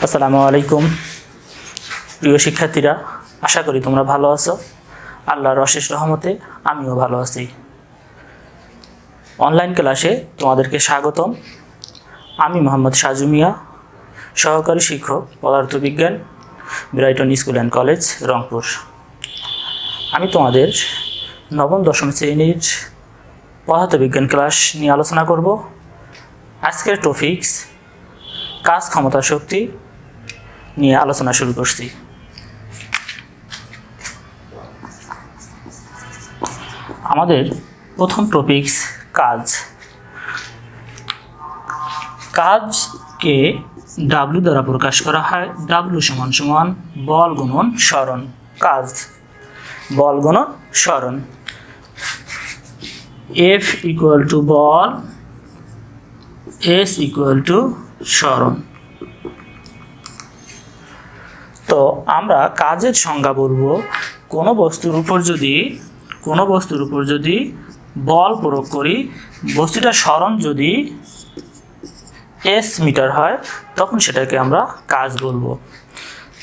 আসসালামু আলাইকুম প্রিয় শিক্ষার্থীরা, আশা করি তোমরা ভালো আছো। আল্লাহর অশেষ রহমতে আমিও ভালো আছি। অনলাইন ক্লাসে তোমাদেরকে স্বাগতম। আমি মোহাম্মদ সাজু মিয়া, সহকারী শিক্ষক পদার্থবিজ্ঞান, Brighton school and college, Rangpur. আমি তোমাদের নবম দশম শ্রেণীর পদার্থবিজ্ঞান ক্লাস নিয়ে আলোচনা করব। আজকের টপিকস কাজ, ক্ষমতা, শক্তি নিয়ে আলোচনা শুরু করছি। আমাদের প্রথম টপিকস কাজ। কাজকে ডাব্লিউ দ্বারা প্রকাশ করা হয়। ডাব্লিউ সমান সমান বল গুণন সরণ। কাজ বল গুণন সরণ। F equal to ball, S equal to সরণ। তো আমরা কাজের সংজ্ঞা বলবো, কোনো বস্তুর উপর যদি বল প্রয়োগ করি, বস্তুটার সরণ যদি এস মিটার হয়, তখন সেটাকে আমরা কাজ বলবো।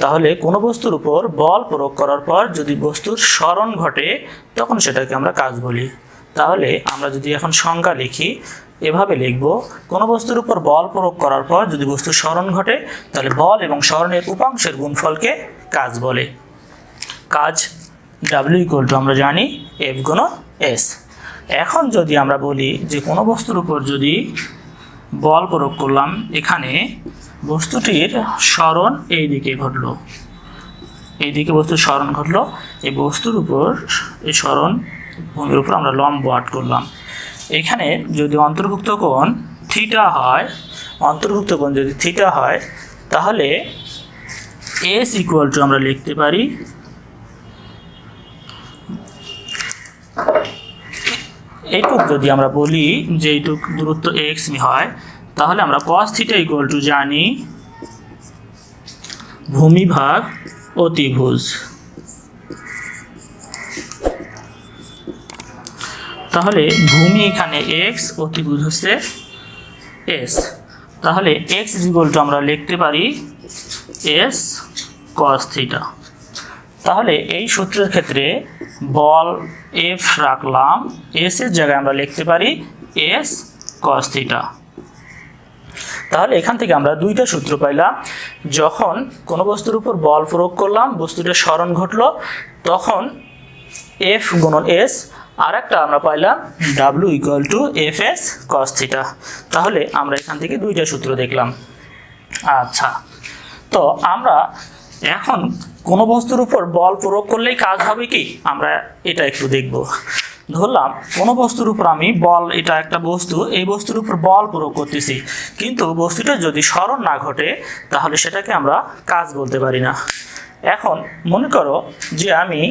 তাহলে কোনো বস্তুর উপর বল প্রয়োগ করার পর যদি বস্তুর সরণ ঘটে, তখন সেটাকে আমরা কাজ বলি। তাহলে আমরা যদি এখন সংজ্ঞা লিখি, এভাবে লিখব, কোনো বস্তুর উপর বল প্রয়োগ করার পর যদি বস্তুর সরণ ঘটে, তাহলে বল এবং সরণের উপাংশের গুণফলকে কাজ বলে। কাজ ডাব্লিউ ইকুয়াল টু আমরা জানি এফ গুণন এস। এখন যদি আমরা বলি যে কোনো বস্তুর উপর যদি বল প্রয়োগ করলাম, এখানে বস্তুটির সরণ এই দিকে ঘটলো, এইদিকে বস্তুর সরণ ঘটলো, এই বস্তুর উপর এই সরণ ভূমির উপর আমরা লম্ব আট করলাম। এখানে যদি অন্তর্ভুক্ত কোণ থিটা হয়, তাহলে এস ইকুয়াল টু আমরা লিখতে পারি এইটুক। যদি আমরা বলি যে এইটুক দূরত্ব এক্স হয়, তাহলে আমরা কস থিটা ইকুয়াল টু জানি ভূমি ভাগ অতিভুজ। তাহলে ভূমি এখানে এক্স, অতিভুজ হচ্ছে এস। তাহলে এক্স ইকুয়াল টু আমরা লিখতে পারি এস কস থিটা। তাহলে এই সূত্রের ক্ষেত্রে বল এফ রাখলাম, এস এর জায়গায় আমরা লিখতে পারি এস কস থিটা। তাহলে এখান থেকে আমরা দুইটা সূত্র পাইলাম। যখন কোনো বস্তুর উপর বল প্রয়োগ করলাম, বস্তুটার সরণ ঘটলো, তখন এফ গুণন এস। আর একটা আমরা পাইলাম W equal to F S cos theta. তাহলে আমরা এখান থেকে দুইটা সূত্র দেখলাম। আচ্ছা, তো আমরা এখন কোনো বস্তুর উপর বল প্রয়োগ করলেই কাজ হবে কি, আমরা এটা একটু দেখব। ধরলাম কোনো বস্তুর উপর আমি বল, এটা একটা বস্তু, এই বস্তুর উপর বল প্রয়োগ করতেছি, কিন্তু বস্তুটা যদি সরণ না ঘটে, তাহলে সেটাকে আমরা কাজ বলতে পারি না। এখন মনে করো যে আমি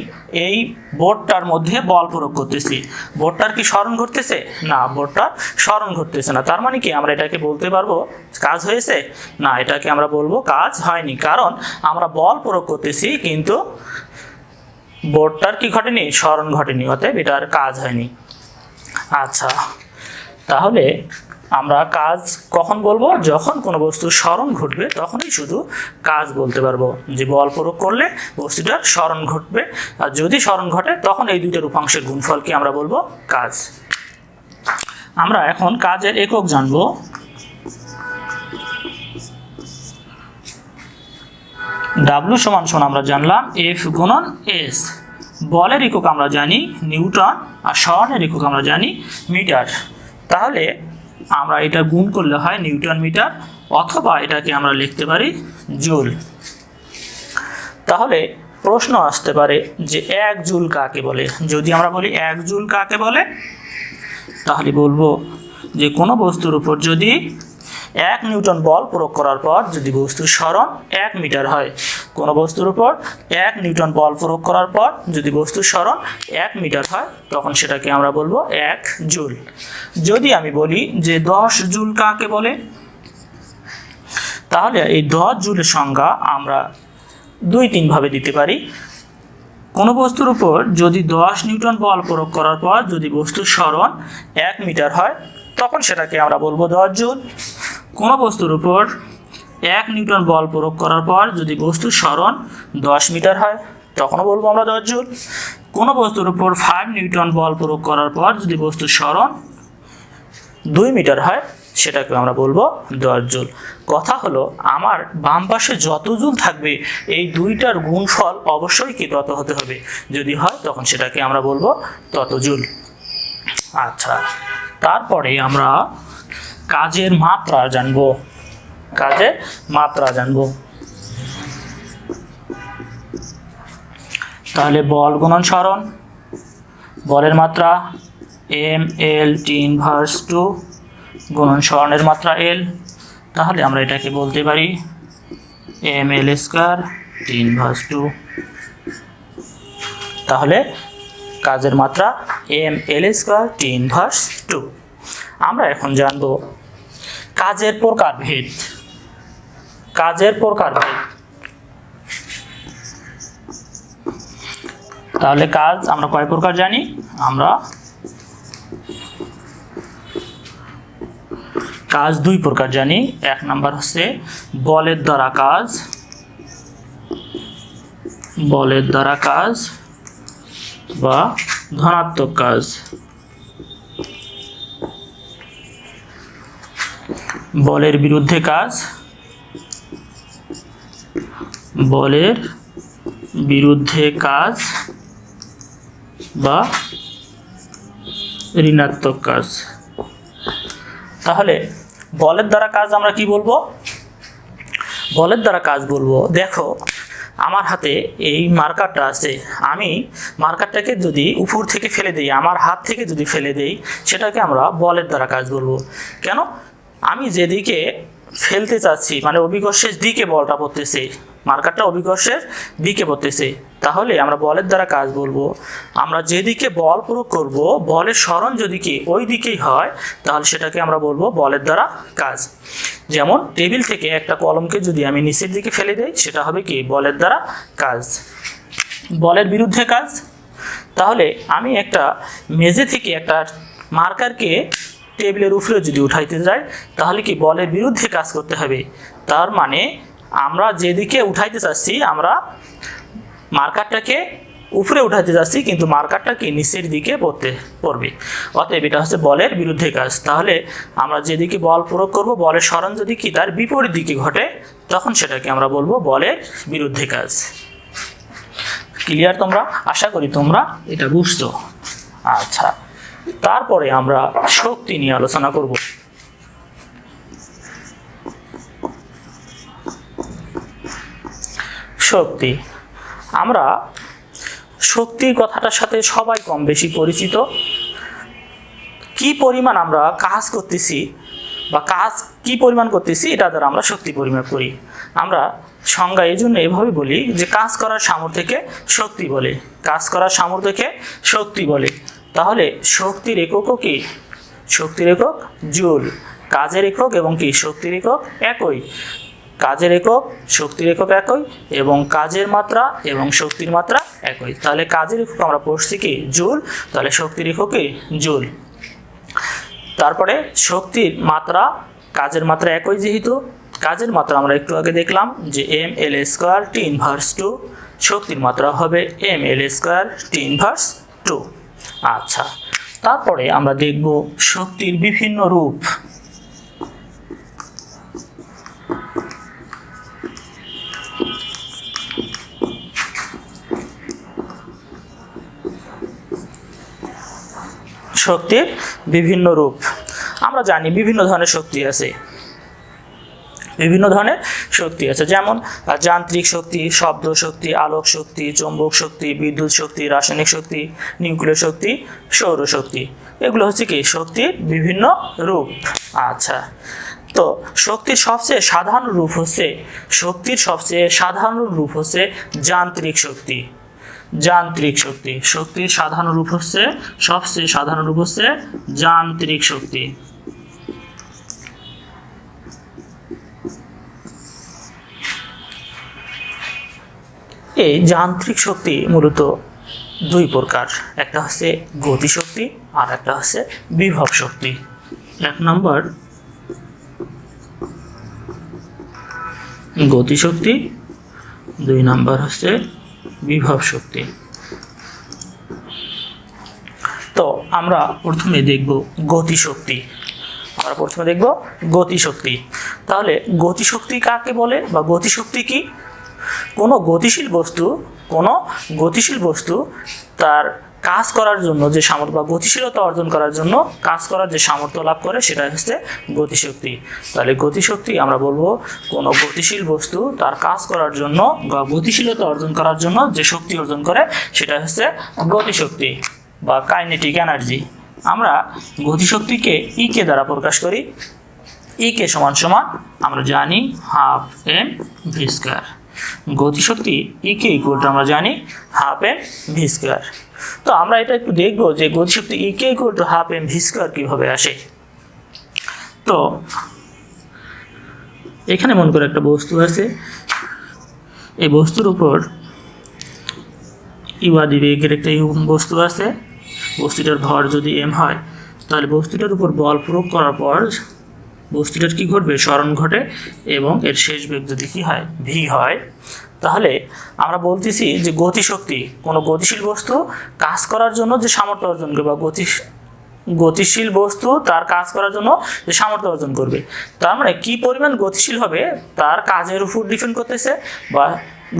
এই বোর্ডটার মধ্যে বল প্রয়োগ করতেছি, বোর্ডটার কি সরণ ঘটতেছে? না, বোর্ডটার সরণ ঘটতেছে না। তার মানে কি আমরা এটাকে বলতে পারবো কাজ হয়েছে? না, এটাকে আমরা বলবো কাজ হয়নি, কারণ আমরা বল প্রয়োগ করতেছি কিন্তু বোর্ডটার কি ঘটেনি? সরণ ঘটেনি, অতএব এটার কাজ হয়নি। আচ্ছা, তাহলে আমরা কাজ কখন বলবো? যখন কোনো বস্তুর সরণ ঘটবে, তখনই শুধু কাজ বলতে পারবো, যে বল প্রয়োগ করলে বস্তুটার সরণ ঘটবে, আর যদি সরণ ঘটে তখন এই দুইটার উপাংশের গুণফলকে আমরা বলবো কাজ। আমরা এখন কাজের একক জানবো। ডাব্লিউ সমান সমান আমরা জানলাম এফ গুণন এস। বলের একক আমরা জানি নিউটন, আর সরণের একক আমরা জানি মিটার। তাহলে আমরা এটা গুণ করলে হয় নিউটন মিটার, অথবা এটাকে আমরা লিখতে পারি জুল। তাহলে প্রশ্ন আসতে পারে যে 1 জুল কাকে বলে? যদি আমরা বলি 1 জুল কাকে বলে, তাহলে বলবো যে কোনো বস্তুর উপর যদি 1 নিউটন বল প্রয়োগ করার পর যদি বস্তুর সরণ 1 মিটার হয়, কোনো বস্তুর উপর 1 নিউটন বল প্রয়োগ করার পর যদি বস্তুর সরণ 1 মিটার হয়, তখন সেটাকে আমরা বলবো 1 জুল। যদি আমি বলি যে 10 জুল কাকে বলে, তাহলে এই 10 জুলের সংজ্ঞা আমরা 2-3 ভাবে দিতে পারি। কোনো বস্তুর উপর যদি 10 নিউটন বল প্রয়োগ করার পর যদি বস্তুর সরণ 1 মিটার হয়, তখন সেটাকে আমরা বলবো 10 জুল। কোনো বস্তুর উপর 1 নিউটন বল প্রয়োগ করার পর যদি বস্তুর সরণ 10 মিটার হয় তখনও বলবো আমরা 10 জুল। কোনো বস্তুর উপর 5 নিউটন বল প্রয়োগ করার পর যদি বস্তুর সরণ 2 মিটার হয় সেটাকে আমরা বলবো 10 জুল। কথা হলো আমার বাম পাশে যত জুল থাকবে এই দুইটার গুণফল অবশ্যই কি তত হতে হবে, যদি হয় তখন সেটাকে আমরা বলবো তত জুল। আচ্ছা, তারপরে আমরা কাজের মাত্রা জানবো। কাজের মাত্রা জানবো, তাহলে বল গুণন সরণ, বলের মাত্রা mL/2 গুণন সরণের মাত্রা L, তাহলে আমরা এটাকে বলতে পারি mL²/2। তাহলে কাজের মাত্রা mL²/2। আমরা এখন জানব কাজের প্রকারভেদ। কাজের প্রকারভেদ, তাহলে কাজ আমরা কয় প্রকার জানি? আমরা কাজ 2 প্রকার জানি। 1 নাম্বার হচ্ছে বলের দ্বারা কাজ, বলের দ্বারা কাজ বা ধনাত্মক কাজ। বলের বিরুদ্ধে কাজ, বলের বিরুদ্ধে কাজ বা ঋণাত্মক কাজ। তাহলে বলের দ্বারা কাজ আমরা কি বলবো? বলের দ্বারা কাজ বলবো, দেখো আমার হাতে এই মার্কারটা আছে, আমি মার্কারটাকে যদি উপর থেকে ফেলে দিই, আমার হাত থেকে যদি ফেলে দিই, সেটাকে আমরা বলের দ্বারা কাজ বলবো। কেন? আমি যেদিকে ফেলতে চাচ্ছি মানে অভিকর্ষের দিকে বলটা পড়তেছে, মার্কারটা অভিকর্ষের দিকে পড়তেছে, তাহলে আমরা বলের দ্বারা কাজ বলবো। আমরা যেদিকে বল প্রয়োগ করব বলের সরণ যদি কি ওই দিকেই হয় তাহলে সেটাকে আমরা বলবো বলের দ্বারা কাজ। যেমন টেবিল থেকে একটা কলমকে যদি আমি নিচের দিকে ফেলে দেই সেটা হবে কি বলের দ্বারা কাজ। বলের বিরুদ্ধে কাজ, তাহলে আমি একটা মেঝে থেকে একটা মার্কারকে টেবিলের উপরে যদি উঠাইতে যাই তাহলে কি বলের বিরুদ্ধে কাজ করতে হবে। তার মানে আমরা যেদিকে উঠাইতে চাচ্ছি, আমরা মার্কারটাকে উপরে উঠাইতে যাচ্ছি কিন্তু মার্কারটা কি নিচের দিকে পড়বে, অতএব এটা হচ্ছে বলের বিরুদ্ধে কাজ। তাহলে আমরা যেদিকে বল প্রয়োগ করব বলের সরণ যদি কি তার বিপরীত দিকে ঘটে তখন সেটাকে আমরা বলবো বলের বিরুদ্ধে কাজ। ক্লিয়ার তোমরা? আশা করি তোমরা এটা বুঝছো। আচ্ছা, তারপরে আমরা শক্তি নিয়ে আলোচনা করব। শক্তি, আমরা শক্তির কথাটার সাথে সবাই কম বেশি পরিচিত। কি পরিমাণ আমরা কাজ করতেছি বা কাজ কি পরিমাণ করতেছি এটা দ্বারা আমরা শক্তি পরিমাপ করি। আমরা সংজ্ঞা এই জন্য এভাবে বলি যে কাজ করার সামর্থ্যকে শক্তি বলে, কাজ করার সামর্থ্যকে শক্তি বলে। তাহলে শক্তির এককও কি? শক্তির একক জুল। কাজের একক এবং কি শক্তির একক একই। কাজের একক শক্তির একক একই এবং কাজের মাত্রা এবং শক্তির মাত্রা একই। তাহলে কাজের একক আমরা পড়ছি কি জুল, তাহলে শক্তির একক কি জুল। তারপরে শক্তির মাত্রা কাজের মাত্রা একই, যেহেতু কাজের মাত্রা আমরা একটু আগে দেখলাম যে mL²T−2, শক্তির মাত্রা হবে mL²T−2। আচ্ছা, তারপরে আমরা দেখব শক্তির বিভিন্ন রূপ। শক্তির বিভিন্ন রূপ আমরা জানি, বিভিন্ন ধরনের শক্তি আছে, বিভিন্ন ধরনের শক্তি আছে, যেমন যান্ত্রিক শক্তি, শব্দ শক্তি, আলোক শক্তি, চৌম্বক শক্তি, বিদ্যুৎ শক্তি, রাসায়নিক শক্তি, নিউক্লিয় শক্তি, সৌরশক্তি। এগুলো হচ্ছে কি শক্তির বিভিন্ন রূপ। আচ্ছা, তো শক্তির সবচেয়ে সাধারণ রূপ হচ্ছে, শক্তির সবচেয়ে সাধারণ রূপ হচ্ছে যান্ত্রিক শক্তি। যান্ত্রিক শক্তি, শক্তির সাধারণ রূপ হচ্ছে, সবচেয়ে সাধারণ রূপ হচ্ছে যান্ত্রিক শক্তি। এই যান্ত্রিক শক্তি মূলত 2 প্রকার, একটা হচ্ছে গতিশক্তি আর একটা হচ্ছে বিভব শক্তি। 1 নম্বর গতিশক্তি, 2 নাম্বার হচ্ছে বিভব শক্তি। তো আমরা প্রথমে দেখব গতিশক্তি। তাহলে গতিশক্তি কাকে বলে বা গতিশক্তি কি? কোনো গতিশীল বস্তু তার কাজ করার জন্য যে সামর্থ্য বা গতিশীলতা অর্জন করার জন্য কাজ করার যে সামর্থ্য লাভ করে সেটা হচ্ছে গতিশক্তি। তাহলে গতিশক্তি আমরা বলবো কোনো গতিশীল বস্তু তার কাজ করার জন্য বা গতিশীলতা অর্জন করার জন্য যে শক্তি অর্জন করে সেটা হচ্ছে গতিশক্তি বা কাইনেটিক এনার্জি। আমরা গতিশক্তিকে ইকে দ্বারা প্রকাশ করি। ইকে সমান সমান আমরা জানি হাফ এম ভি স্কয়ার। গতিশক্তি ইকে ইকুয়াল টু আমরা জানি হাফ এম ভি স্কয়ার। তো আমরা এটা একটু দেখবো যে গতিশক্তি E K equal to half M V square কীভাবে আসে। তো এখানে মনে করে একটা বস্তু আছে, এই বস্তুর উপর ইউয়াদি বেগের একটা বস্তু আছে। বস্তুটার ভর যদি এম হয় তাহলে বস্তুটার উপর বল প্রয়োগ করার পর বস্তুটার কি ঘটবে? স্মরণ ঘটে এবং এর শেষ বেগ যদি কি হয়? ভি হয়। তাহলে আমরা বলতেছি যে গতিশক্তি কোনো গতিশীল বস্তু কাজ করার জন্য যে সামর্থ্য অর্জন করবে বা গতিশীল বস্তু তার কাজ করার জন্য যে সামর্থ্য অর্জন করবে, তার মানে কি পরিমাণ গতিশীল হবে তার কাজের উপর ডিপেন্ড করতেছে, বা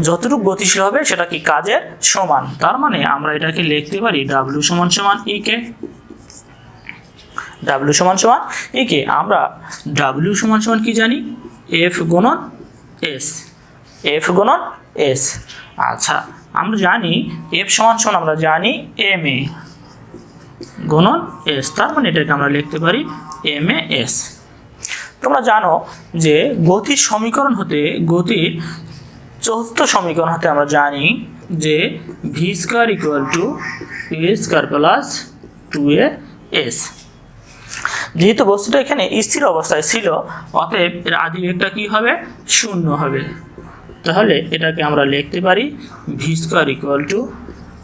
যতটুকু গতিশীল হবে সেটা কি কাজের সমান। তার মানে আমরা এটাকে লিখতে পারি ডাব্লিউ সমান সমান ইকে। ডাব্লিউ সমান সমান ইকে। আমরা ডাব্লিউ সমান সমান কি জানি? এফ গুণন এস। এফ গুণন এস। আচ্ছা, আমরা জানি এফ সমান সমান আমরা জানি এম এ গুণন এস। তার মানে এটাকে আমরা লিখতে পারি এম এ এস। তোমরা জানো যে গতির সমীকরণ হতে, গতির চতুর্থ সমীকরণ হতে আমরা জানি যে V square equal to A square plus 2a S. যেহেতু বস্তুটা এখানে স্থির অবস্থায় ছিল, অতএব এর আদি বেগটা কি হবে? 0 হবে। তাহলে এটাকে আমরা লিখতে পারি V square equal to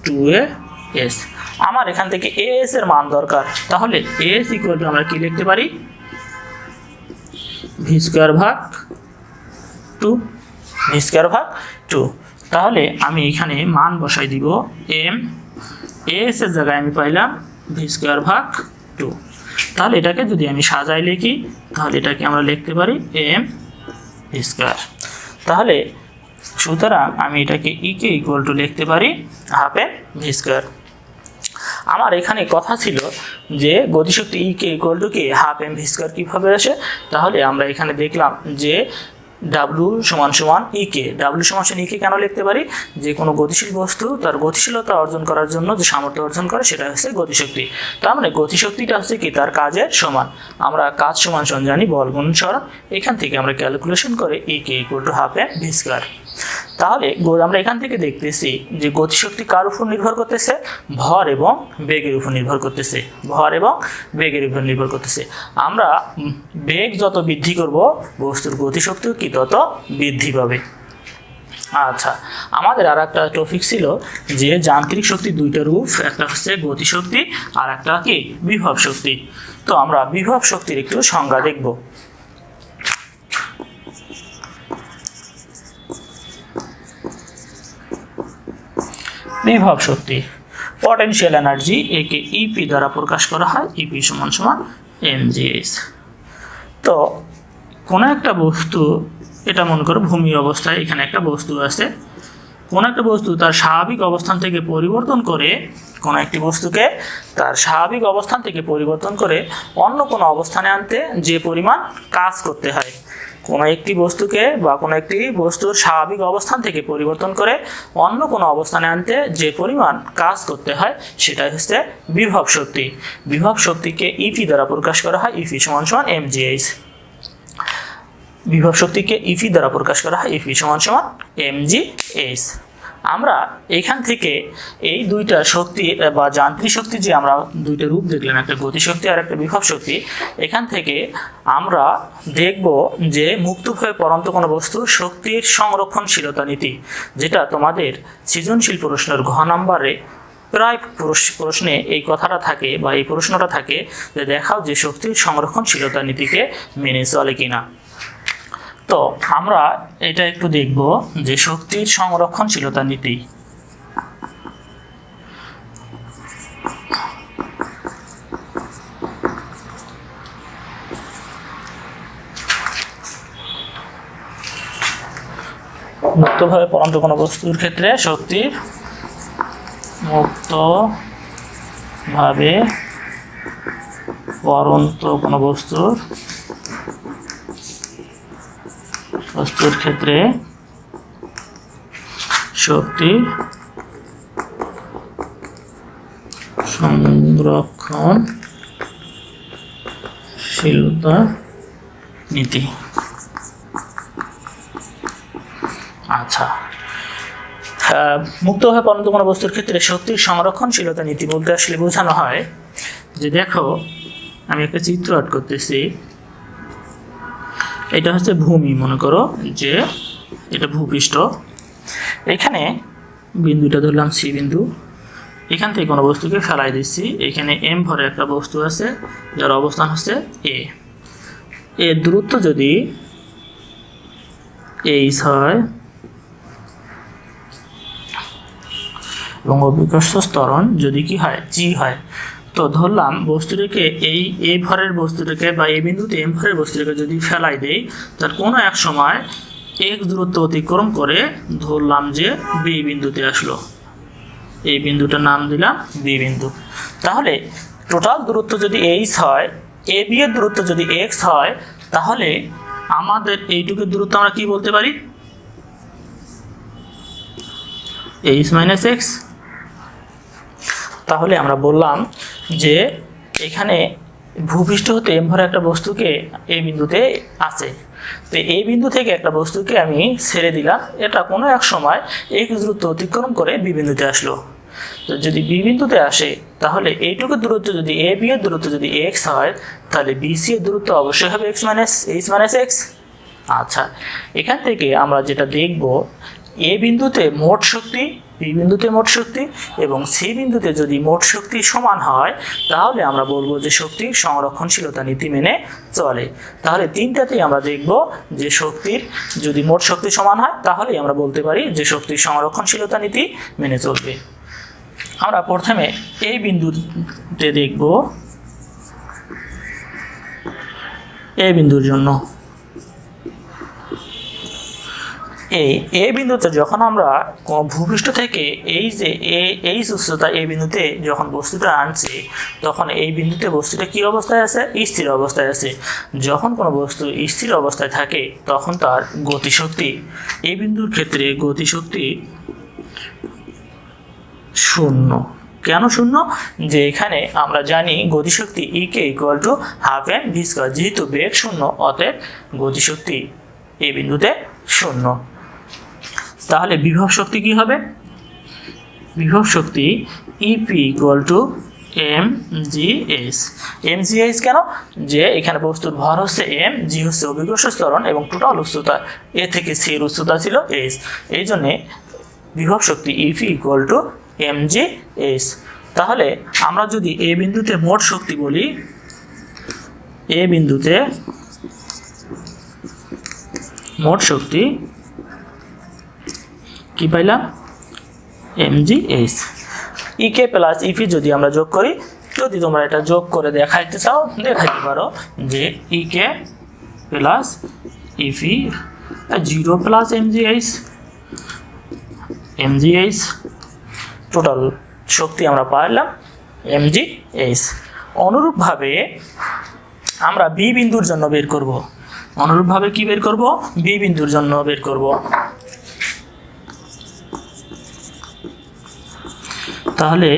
2a S. আমার এখান থেকে এ এস এর মান দরকার, তাহলে এ এস ইকুয়াল টু আমরা কি লিখতে পারি? ভি স্কয়ার ভাগ 2। ভি স্কয়ার ভাগ 2। তাহলে আমি এখানে মান বসাই দিব এম। এ এস এর জায়গায় আমি পাইলাম ভি স্কয়ার ভাগ 2। তাহলে এটাকে যদি আমি সাজাই লিখি তাহলে এটাকে আমরা লিখতে পারি এম ভি স্কয়ার। তাহলে সুতরাং আমি এটাকে ইকে ইকুয়াল টু লিখতে পারি হাফ এম ভি স্কয়ার। আমার এখানে কথা ছিল যে গতিশক্তি ইকে ইকুয়াল টু কি হাফ এম ভি স্কয়ার কীভাবে আসে। তাহলে আমরা এখানে দেখলাম যে ডাব্লু সমান সমান ইকে। ডাব্লু সমান সমান ইকে কেন লিখতে পারি? যে কোনো গতিশীল বস্তু তার গতিশীলতা অর্জন করার জন্য যে সামর্থ্য অর্জন করে সেটা হচ্ছে গতিশক্তি। তার মানে গতিশক্তিটা হচ্ছে কি তার কাজের সমান। আমরা কাজ সমান সমান জানি বল গুণন সরণ। এখান থেকে আমরা ক্যালকুলেশন করে E K equal to half M V square. তাহলে আমরা এখান থেকে দেখতেছি যে গতিশক্তি কার উপর নির্ভর করতেছে? ভর এবং বেগের উপর নির্ভর করতেছে। ভর এবং বেগের উপর নির্ভর করতেছে। আমরা বেগ যত বৃদ্ধি করব বস্তুর গতিশক্তিও কি তত বৃদ্ধি পাবে। আচ্ছা, আমাদের আর একটা টপিক ছিল যে যান্ত্রিক শক্তির দুইটা রূপ, একটা হচ্ছে গতিশক্তি আর একটা কি বিভব শক্তি। তো আমরা বিভব শক্তির একটু সংজ্ঞা দেখব। বিভব শক্তি পটেনশিয়াল এনার্জি, একে ইপি দ্বারা প্রকাশ করা হয়। ইপি সমান সমান এমজিএস। তো কোনো একটা বস্তু, এটা মনে করো ভূমি অবস্থায় এখানে একটা বস্তু আছে। কোনো একটা বস্তু তার স্বাভাবিক অবস্থান থেকে পরিবর্তন করে, কোনো একটি বস্তুকে তার স্বাভাবিক অবস্থান থেকে পরিবর্তন করে অন্য কোনো অবস্থানে আনতে যে পরিমাণ কাজ করতে হয়, কোনো একটি বস্তুকে বা কোনো একটি বস্তুর স্বাভাবিক অবস্থান থেকে পরিবর্তন করে অন্য কোনো অবস্থানে আনতে যে পরিমাণ কাজ করতে হয় সেটাই হচ্ছে বিভব শক্তি। বিভব শক্তিকে ইপি দ্বারা প্রকাশ করা হয়। ইপি সমান সমান এমজিএইচ। বিভব শক্তিকে ইপি দ্বারা প্রকাশ করা হয়। ইপি সমান সমান এমজিএইচ। আমরা এখান থেকে এই দুইটা শক্তি বা যান্ত্রিক শক্তি, যে আমরা দুইটা রূপ দেখলাম, একটা গতিশক্তি আর একটা বিভব শক্তি, এখান থেকে আমরা দেখব যে মুক্তভাবে পরন্ত কোনো বস্তু শক্তির সংরক্ষণশীলতা নীতি, যেটা তোমাদের সৃজনশীল প্রশ্নের ঘ নম্বরে প্রায় প্রশ্নে এই কথাটা থাকে বা এই প্রশ্নটা থাকে যে দেখাও যে শক্তির সংরক্ষণশীলতা নীতিকে মেনে চলে কিনা। তো আমরা এটা একটু দেখব যে শক্তির সংরক্ষণশীলতা নীতি। মুক্তভাবে পরন্ত কোনো বস্তুর ক্ষেত্রে শক্তির মুক্তভাবে পরন্ত কোনো বস্তুর ক্ষেত্রে শক্তির সংরক্ষণশীলতা নীতি। আচ্ছা, মুক্তভাবে পরন্ত কোনো বস্তুর ক্ষেত্রে শক্তির সংরক্ষণশীলতা নীতি বলতে আসলে বোঝানো হয় যে, দেখো আমি একটা চিত্র আর্ট করতেছি, এটা হচ্ছে ভূমি, মনে করো যে এটা ভূপৃষ্ঠ, এখানে বিন্দুটা ধরলাম সি বিন্দু, এখান থেকে কোনো বস্তুকে ফেলাই দিচ্ছি, এখানে এম ভরে একটা বস্তু আছে যার অবস্থান হচ্ছে এ, এর দূরত্ব যদি এইচ হয় এবং অভিকর্ষ ত্বরণ যদি কি হয় জি হয়, তো ধরলাম বস্তুটাকে এই এ ভরের বস্তুটাকে বা এই বিন্দুতে এম ভরের বস্তুটাকে যদি ফেলাই দেই, তার কোনো এক সময় এক্স দূরত্ব অতিক্রম করে ধরলাম যে বি বিন্দুতে আসলো, এই বিন্দুটার নাম দিলাম বি বিন্দু। তাহলে টোটাল দূরত্ব যদি এইচ হয়, এ বি এর দূরত্ব যদি এক্স হয়, তাহলে আমাদের এইটুকুর দূরত্ব আমরা কি বলতে পারি, এইচ মাইনাস এক্স। তাহলে আমরা বললাম যে এখানে ভূপৃষ্ঠ হতে এম ভরে একটা বস্তুকে এই বিন্দুতে আছে, তো এই বিন্দু থেকে একটা বস্তুকে আমি ছেড়ে দিলাম, এটা কোনো এক সময় এক্স দূরত্ব অতিক্রম করে বি বিন্দুতে আসলো। তো যদি বি বিন্দুতে আসে, তাহলে এইটুকু দূরত্ব যদি এ বি এর দূরত্ব যদি এক্স হয়, তাহলে বি সি এর দূরত্ব অবশ্যই হবে x minus H minus x. আচ্ছা, এখান থেকে আমরা যেটা দেখব, এ বিন্দুতে মোট শক্তি, বি বিন্দুতে মোট শক্তি এবং সি বিন্দুতে যদি মোট শক্তি সমান হয়, তাহলে আমরা বলবো যে শক্তির সংরক্ষণশীলতা নীতি মেনে চলে। তাহলে তিনটাতেই আমরা দেখব যে শক্তির যদি মোট শক্তি সমান হয়, তাহলেই আমরা বলতে পারি যে শক্তির সংরক্ষণশীলতা নীতি মেনে চলবে। আমরা প্রথমে এই বিন্দুতে দেখব, এই বিন্দুর জন্য এই বিন্দুতে যখন আমরা ভূপৃষ্ঠ থেকে এই যে এই উচ্চতা এই বিন্দুতে যখন বস্তুটা আনছি, তখন এই বিন্দুতে বস্তুটা কি অবস্থায় আছে, স্থির অবস্থায় আছে। যখন কোনো বস্তু স্থির অবস্থায় থাকে, তখন তার গতিশক্তি, এই বিন্দুর ক্ষেত্রে গতিশক্তি শূন্য। কেন শূন্য? যে এখানে আমরা জানি গতিশক্তি E K equal to half M V square, যেহেতু বেগ শূন্য, অতএব গতিশক্তি এই বিন্দুতে শূন্য। তাহলে বিভব শক্তি কি হবে? বিভব শক্তি E P equal to M G H. M G H কেন? যে এখানে বস্তুর ভর হচ্ছে এম, জি হচ্ছে অভিকর্ষ ত্বরণ এবং টোটাল উচ্চতা এ থেকে সি এর উচ্চতা ছিল এইচ, এই জন্যে বিভব শক্তি E P equal to M G H. তাহলে আমরা যদি এ বিন্দুতে মোট শক্তি বলি, এ বিন্দুতে মোট শক্তি কি পাইলাম? M G H. E K plus E P যদি আমরা যোগ করি, যদি তোমরা এটা যোগ করে দেখাইতে চাও দেখাইতে পারো যে E K plus E P 0 plus M G H, total শক্তি আমরা পাইলাম এম জি এইচ। অনুরূপভাবে আমরা বি বিন্দুর জন্য বের করব, অনুরূপভাবে কি বের করব? বি বিন্দুর জন্য বের করব। তাহলে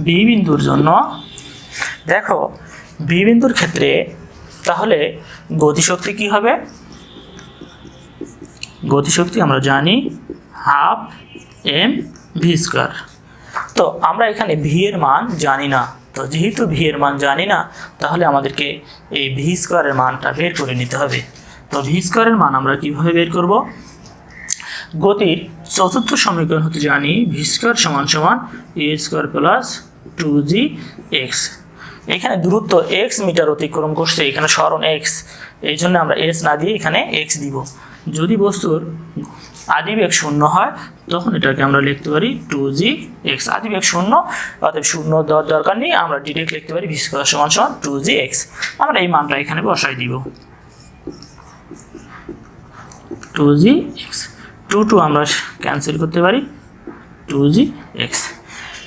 বি বিন্দুর জন্য দেখো, বি বিন্দুর ক্ষেত্রে তাহলে গতিশক্তি কি হবে? গতিশক্তি আমরা জানি হাফ এম ভি স্কয়ার। তো আমরা এখানে ভি এর মান জানি না, তো যেহেতু ভি এর মান জানি না, তাহলে আমাদেরকে এই ভি স্কয়ারের মানটা বের করে নিতে হবে। তো ভি স্কয়ারের মান আমরা কিভাবে বের করব? গতির চতুর্থ সমীকরণ হতে জানি ভি স্কয়ার সমান সমান এ স্কয়ার প্লাস 2g এক্স। এখানে দূরত্ব এক্স মিটার অতিক্রম করছে, এখানে সরণ এক্স, এই জন্য আমরা এস না দিয়ে এখানে এক্স দিব। যদি বস্তুর আদিবেগ শূন্য হয় তখন এটাকে আমরা লিখতে পারি 2gx। আদিবেগ শূন্য, অতএব শূন্য দেওয়ার দরকার নেই, আমরা ডিরেক্ট লিখতে পারি ভি স্কয়ার সমান সমান 2gx। আমরা এই মানটা এখানে বসাই দিব 2gx। 2 আমরা ক্যান্সেল করতে পারি 2gx।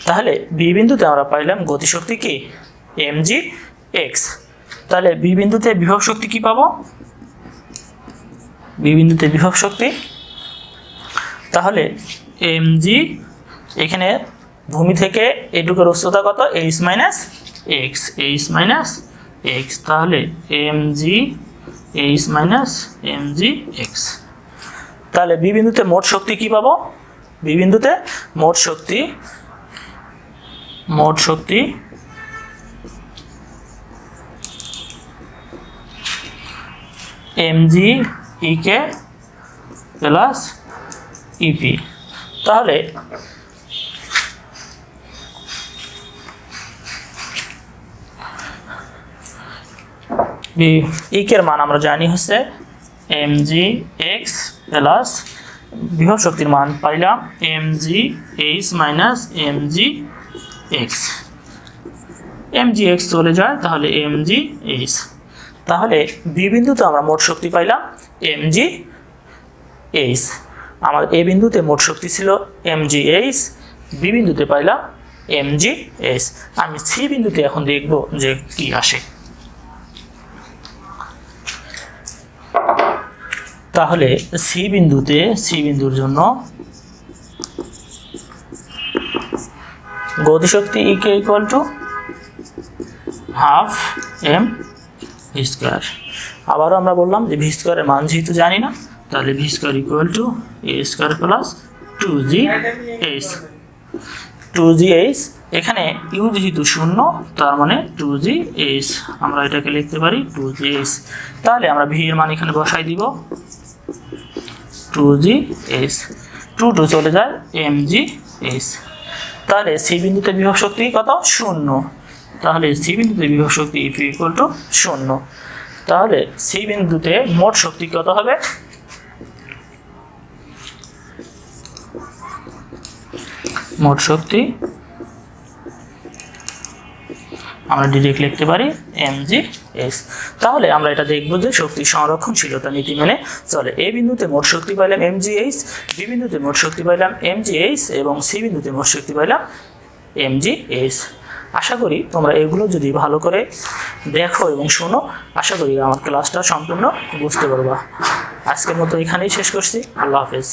তাহলে বি বিন্দুতে আমরা পাইলাম গতিশক্তি কি mgx। তাহলে বি বিন্দুতে বিভব শক্তি কি পাবো? বি বিন্দুতে বিভব শক্তি, তাহলে mg, এখানে ভূমি থেকে এটুকুর উচ্চতা কত? h মাইনাস x, তাহলে mg h মাইনাস mgx। তাহলে বি বিন্দুতে মোট শক্তি কি পাবো? বি বিন্দুতে মোট শক্তি mg ek প্লাস ep। তাহলে এর মান আমরা জানি হচ্ছে mgx প্লাস বিভব শক্তির মান পাইলাম mgh মাইনাস mgx চলে যায়, তাহলে mgh। তাহলে বি বিন্দুতে আমরা মোট শক্তি পাইলাম mgh। আমার এ বিন্দুতে মোট শক্তি ছিল mgh, বি বিন্দুতে পাইলাম mgh। আমি সি বিন্দুতে এখন দেখব যে কি আসে। তাহলে সি বিন্দুর জন্য গতিশক্তি E equal to half m V square. আবারও আমরা বললাম যে ভি স্কয়ারের মান যেহেতু জানি না, তাহলে V square equal to A square plus 2gh। এখানে ইউ যেহেতু শূন্য, তার মানে 2gh, আমরা এটাকে লিখতে পারি 2gh। তাহলে আমরা ভি এর মান এখানে বসাই দিব 2gh, 2 চলে যায় mgh। তাহলে সি বিন্দুতে বিভব শক্তি কত? শূন্য। তাহলে সি বিন্দুতে বিভব শক্তি ইফ ইকুয়াল টু শূন্য। তাহলে সি বিন্দুতে মোট শক্তি কত হবে? মোট শক্তি আমরা ডিরেক্ট লিখতে পারি mgh। তাহলে আমরা এটা দেখব যে শক্তি সংরক্ষণশীলতা নীতি মেনে চলে। এ বিন্দুতে মোট শক্তি পাইলাম mgh, বি বিন্দুতে মোট শক্তি পাইলাম mgh এবং সি বিন্দুতে মোট শক্তি পাইলাম mgh। আশা করি তোমরা এগুলো যদি ভালো করে দেখো এবং শোনো, আশা করি আমার ক্লাসটা সম্পূর্ণ বুঝতে পারবা। আজকের মতো এখানেই শেষ করছি। আল্লাহ হাফেজ।